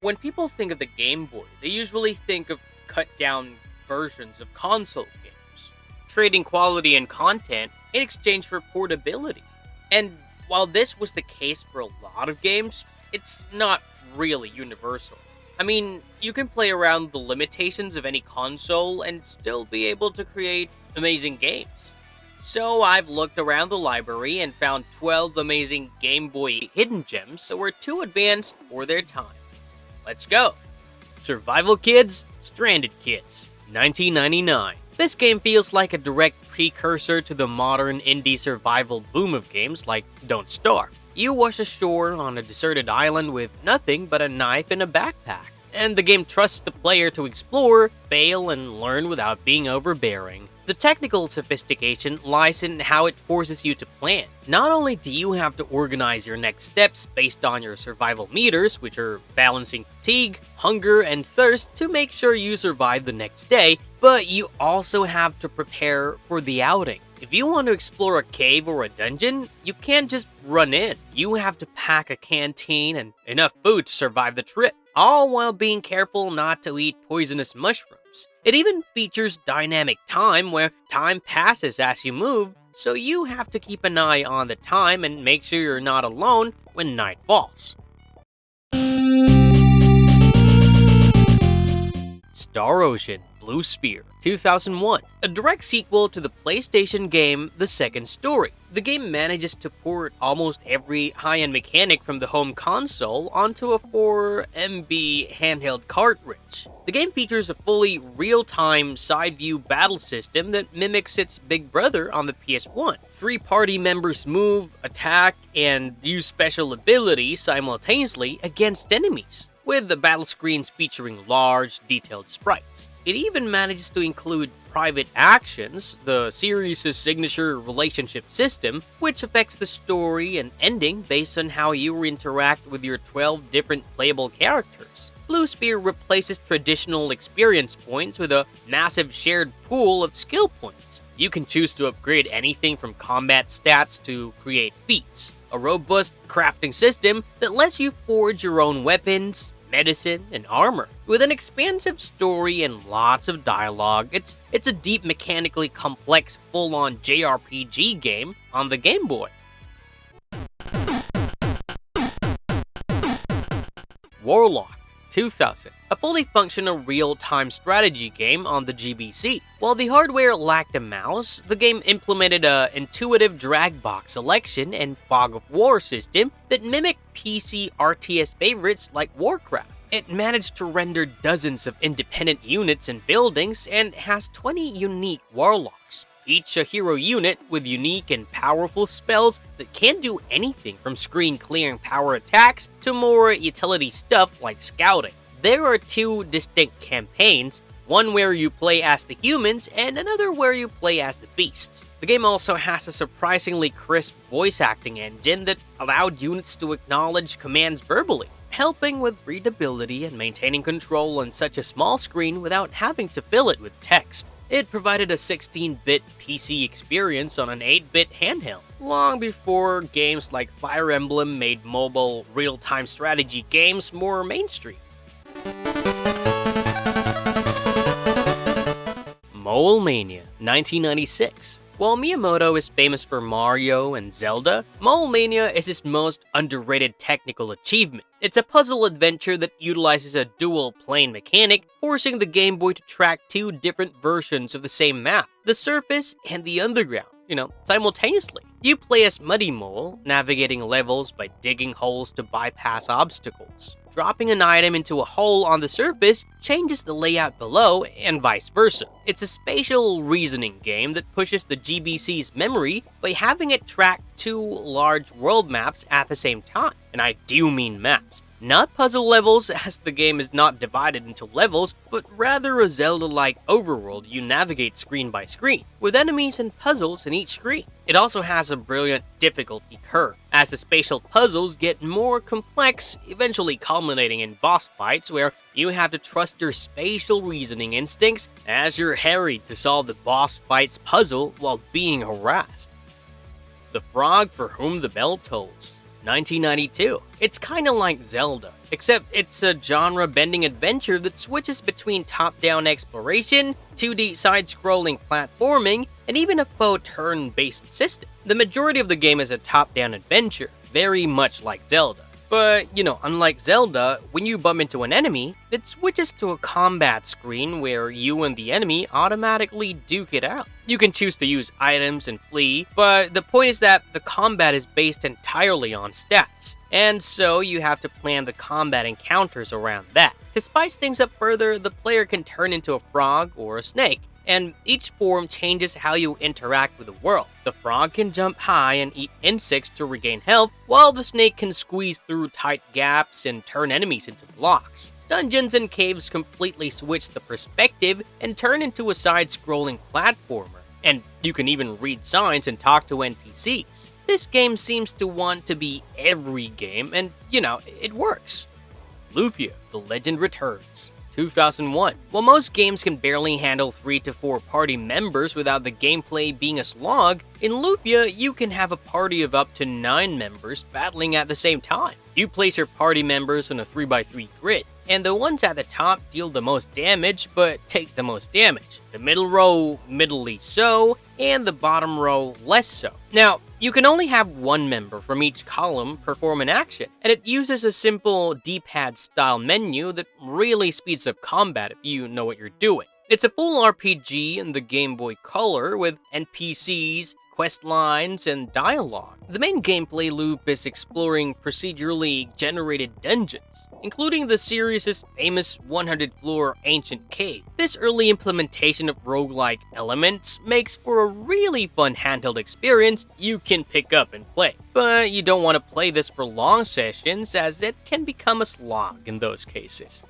When people think of the Game Boy, they usually think of cut-down versions of console games, trading quality and content in exchange for portability. And while this was the case for a lot of games, it's not really universal. I mean, you can play around the limitations of any console and still be able to create amazing games. So I've looked around the library and found 12 amazing Game Boy hidden gems that were too advanced for their time. Let's go! Survival Kids, Stranded Kids, 1999. This game feels like a direct precursor to the modern indie survival boom of games like Don't Starve. You wash ashore on a deserted island with nothing but a knife and a backpack, and the game trusts the player to explore, fail, and learn without being overbearing. The technical sophistication lies in how it forces you to plan. Not only do you have to organize your next steps based on your survival meters, which are balancing fatigue, hunger, and thirst to make sure you survive the next day, but you also have to prepare for the outing. If you want to explore a cave or a dungeon, you can't just run in. You have to pack a canteen and enough food to survive the trip, all while being careful not to eat poisonous mushrooms. It even features dynamic time where time passes as you move, so you have to keep an eye on the time and make sure you're not alone when night falls. Star Ocean Blue Sphere, 2001, a direct sequel to the PlayStation game The Second Story. The game manages to port almost every high-end mechanic from the home console onto a 4MB handheld cartridge. The game features a fully real-time side-view battle system that mimics its big brother on the PS1. 3 party members move, attack, and use special abilities simultaneously against enemies, with the battle screens featuring large, detailed sprites. It even manages to include private actions, the series' signature relationship system, which affects the story and ending based on how you interact with your 12 different playable characters. Blue Sphere replaces traditional experience points with a massive shared pool of skill points. You can choose to upgrade anything from combat stats to create feats, a robust crafting system that lets you forge your own weapons, medicine, and armor. With an expansive story and lots of dialogue, it's a deep, mechanically complex, full-on JRPG game on the Game Boy. Warlocked, 2000, a fully functional real-time strategy game on the GBC. While the hardware lacked a mouse, the game implemented an intuitive drag box selection and fog of war system that mimicked PC RTS favorites like Warcraft. It managed to render dozens of independent units and buildings and has 20 unique warlocks, each a hero unit with unique and powerful spells that can do anything from screen clearing power attacks to more utility stuff like scouting. There are 2 distinct campaigns, one where you play as the humans and another where you play as the beasts. The game also has a surprisingly crisp voice acting engine that allowed units to acknowledge commands verbally, helping with readability and maintaining control on such a small screen without having to fill it with text. It provided a 16-bit PC experience on an 8-bit handheld, long before games like Fire Emblem made mobile real-time strategy games more mainstream. Mania, 1996. While Miyamoto is famous for Mario and Zelda, Mania is his most underrated technical achievement. It's a puzzle adventure that utilizes a dual plane mechanic, forcing the Game Boy to track 2 different versions of the same map, the surface and the underground, simultaneously. You play as Muddy Mole, navigating levels by digging holes to bypass obstacles. Dropping an item into a hole on the surface changes the layout below, and vice versa. It's a spatial reasoning game that pushes the GBC's memory by having it track 2 large world maps at the same time. And I do mean maps. Not puzzle levels, as the game is not divided into levels, but rather a Zelda-like overworld you navigate screen by screen, with enemies and puzzles in each screen. It also has a brilliant difficulty curve, as the spatial puzzles get more complex, eventually culminating in boss fights where you have to trust your spatial reasoning instincts as you're harried to solve the boss fight's puzzle while being harassed. The Frog for Whom the Bell Tolls, 1992. It's kinda like Zelda, except it's a genre-bending adventure that switches between top-down exploration, 2D side-scrolling platforming, and even a faux turn-based system. The majority of the game is a top-down adventure, very much like Zelda. But, unlike Zelda, when you bump into an enemy, it switches to a combat screen where you and the enemy automatically duke it out. You can choose to use items and flee, but the point is that the combat is based entirely on stats, and so you have to plan the combat encounters around that. To spice things up further, the player can turn into a frog or a snake, and each form changes how you interact with the world. The frog can jump high and eat insects to regain health, while the snake can squeeze through tight gaps and turn enemies into blocks. Dungeons and caves completely switch the perspective and turn into a side-scrolling platformer, and you can even read signs and talk to NPCs. This game seems to want to be every game, and it works. Lufia, The Legend Returns. 2001. While most games can barely handle 3 to 4 party members without the gameplay being a slog, in Lufia you can have a party of up to 9 members battling at the same time. You place your party members on a 3x3 grid, and the ones at the top deal the most damage but take the most damage. The middle row, middly so, and the bottom row, less so. Now, you can only have one member from each column perform an action, and it uses a simple D-pad style menu that really speeds up combat if you know what you're doing. It's a full RPG in the Game Boy Color with NPCs, quest lines, and dialogue. The main gameplay loop is exploring procedurally generated dungeons, including the series' famous 100-floor ancient cave. This early implementation of roguelike elements makes for a really fun handheld experience you can pick up and play. But you don't want to play this for long sessions, as it can become a slog in those cases.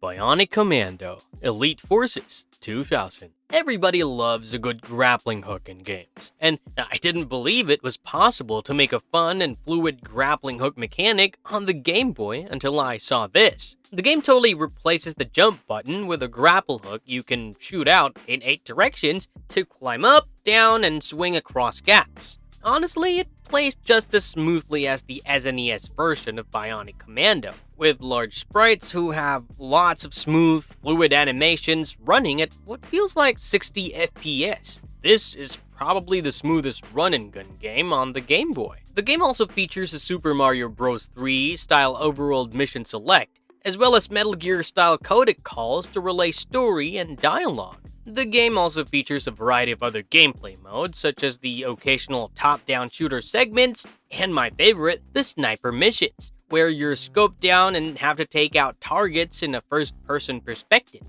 Bionic Commando, Elite Forces, 2000. Everybody loves a good grappling hook in games, and I didn't believe it was possible to make a fun and fluid grappling hook mechanic on the Game Boy until I saw this. The game totally replaces the jump button with a grapple hook you can shoot out in 8 directions to climb up, down, and swing across gaps. Honestly, it plays just as smoothly as the SNES version of Bionic Commando, with large sprites who have lots of smooth, fluid animations running at what feels like 60 FPS. This is probably the smoothest run-and-gun game on the Game Boy. The game also features a Super Mario Bros. 3 style overworld mission select, as well as Metal Gear style codec calls to relay story and dialogue. The game also features a variety of other gameplay modes, such as the occasional top-down shooter segments, and my favorite, the sniper missions, where you're scoped down and have to take out targets in a first-person perspective.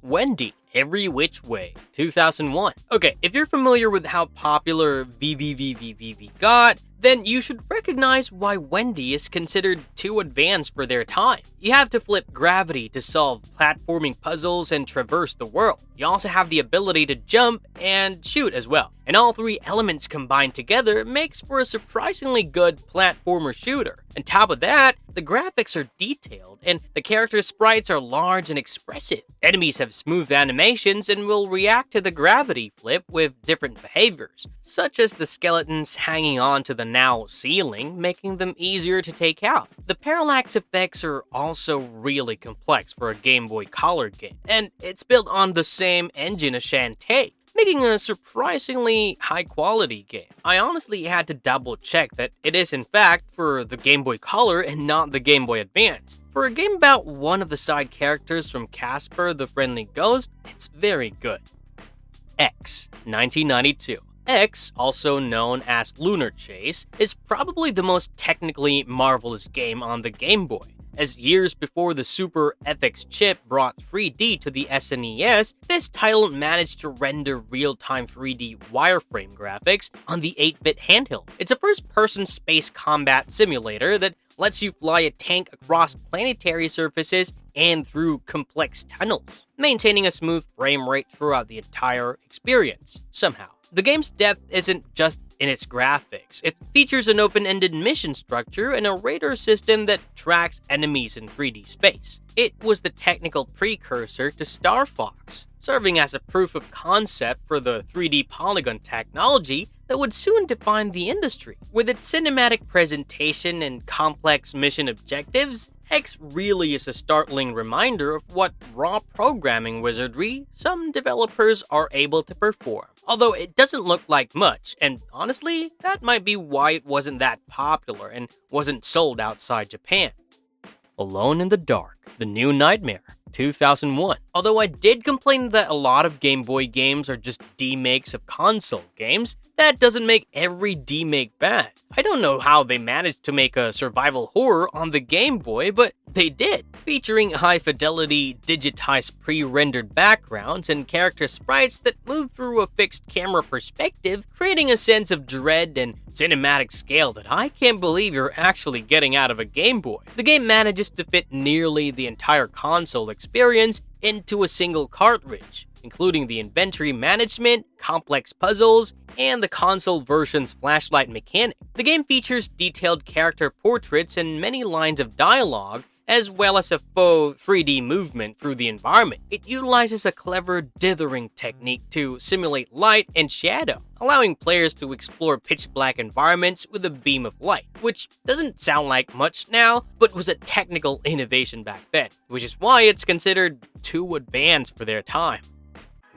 Wendy, Every Which Way, 2001. Okay, if you're familiar with how popular VVVVVV got, then you should recognize why Wendy is considered too advanced for their time. You have to flip gravity to solve platforming puzzles and traverse the world. You also have the ability to jump and shoot as well. And all 3 elements combined together makes for a surprisingly good platformer shooter. On top of that, the graphics are detailed and the character sprites are large and expressive. Enemies have smooth animations and will react to the gravity flip with different behaviors, such as the skeletons hanging on to the now ceiling, making them easier to take out. The parallax effects are also really complex for a Game Boy Color game, and it's built on the same engine as Shantae, making a surprisingly high-quality game. I honestly had to double-check that it is in fact for the Game Boy Color and not the Game Boy Advance. For a game about one of the side characters from Casper the Friendly Ghost, it's very good. X, 1992. X, also known as Lunar Chase, is probably the most technically marvelous game on the Game Boy. As years before the Super FX chip brought 3D to the SNES, this title managed to render real-time 3D wireframe graphics on the 8-bit handheld. It's a first-person space combat simulator that lets you fly a tank across planetary surfaces and through complex tunnels, maintaining a smooth frame rate throughout the entire experience, somehow. The game's depth isn't just in its graphics. It features an open-ended mission structure and a radar system that tracks enemies in 3D space. It was the technical precursor to Star Fox, serving as a proof of concept for the 3D polygon technology that would soon define the industry. With its cinematic presentation and complex mission objectives, X really is a startling reminder of what raw programming wizardry some developers are able to perform. Although it doesn't look like much, and honestly, that might be why it wasn't that popular and wasn't sold outside Japan. Alone in the Dark, The New Nightmare, 2001. Although I did complain that a lot of Game Boy games are just demakes of console games, that doesn't make every demake bad. I don't know how they managed to make a survival horror on the Game Boy, but they did, featuring high-fidelity, digitized pre-rendered backgrounds and character sprites that move through a fixed camera perspective, creating a sense of dread and cinematic scale that I can't believe you're actually getting out of a Game Boy. The game manages to fit nearly the entire console experience into a single cartridge, including the inventory management, complex puzzles, and the console version's flashlight mechanic. The game features detailed character portraits and many lines of dialogue, as well as a faux 3D movement through the environment. It utilizes a clever dithering technique to simulate light and shadow, allowing players to explore pitch-black environments with a beam of light, which doesn't sound like much now, but was a technical innovation back then, which is why it's considered too advanced for their time.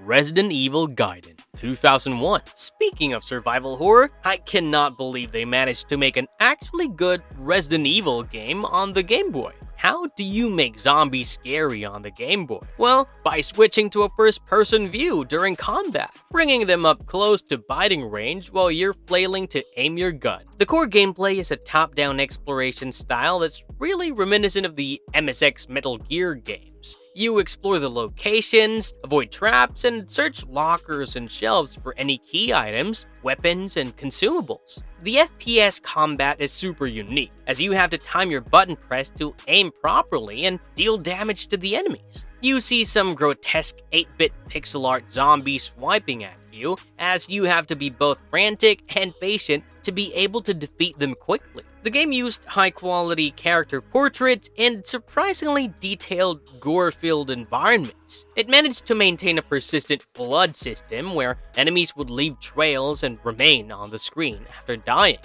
Resident Evil Gaiden, 2001. Speaking of survival horror, I cannot believe they managed to make an actually good Resident Evil game on the Game Boy. How do you make zombies scary on the Game Boy? Well, by switching to a first-person view during combat, bringing them up close to biting range while you're flailing to aim your gun. The core gameplay is a top-down exploration style that's really reminiscent of the MSX Metal Gear games. You explore the locations, avoid traps, and search lockers and shelves for any key items, weapons, and consumables. The FPS combat is super unique, as you have to time your button press to aim properly and deal damage to the enemies. You see some grotesque 8-bit pixel art zombies swiping at you, as you have to be both frantic and patient to be able to defeat them quickly. The game used high-quality character portraits and surprisingly detailed, gore-filled environments. It managed to maintain a persistent blood system where enemies would leave trails and remain on the screen after dying.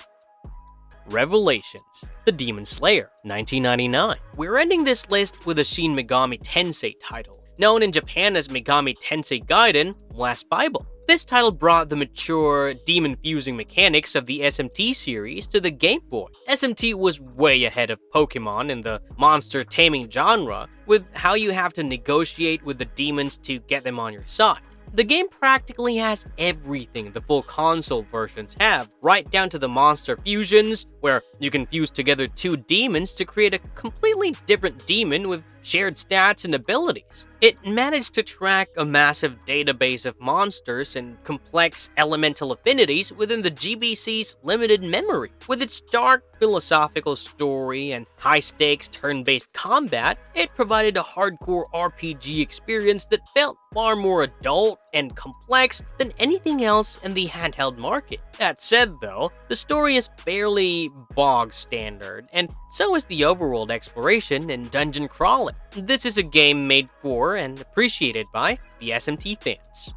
Revelations, The Demon Slayer, 1999. We're ending this list with a Shin Megami Tensei title, known in Japan as Megami Tensei Gaiden, Last Bible. This title brought the mature, demon-fusing mechanics of the SMT series to the Game Boy. SMT was way ahead of Pokemon in the monster taming genre, with how you have to negotiate with the demons to get them on your side. The game practically has everything the full console versions have, right down to the monster fusions, where you can fuse together two demons to create a completely different demon with shared stats and abilities. It managed to track a massive database of monsters and complex elemental affinities within the GBC's limited memory. With its dark, philosophical story and high-stakes turn-based combat, it provided a hardcore RPG experience that felt far more adult and complex than anything else in the handheld market. That said though, the story is fairly bog standard, and so is the overworld exploration and dungeon crawling. This is a game made for and appreciated by the SMT fans.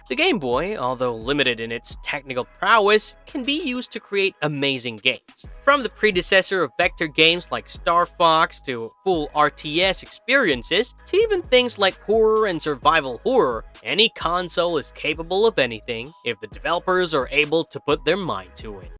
The Game Boy, although limited in its technical prowess, can be used to create amazing games. From the predecessor of vector games like Star Fox to full RTS experiences, to even things like horror and survival horror, any console is capable of anything if the developers are able to put their mind to it.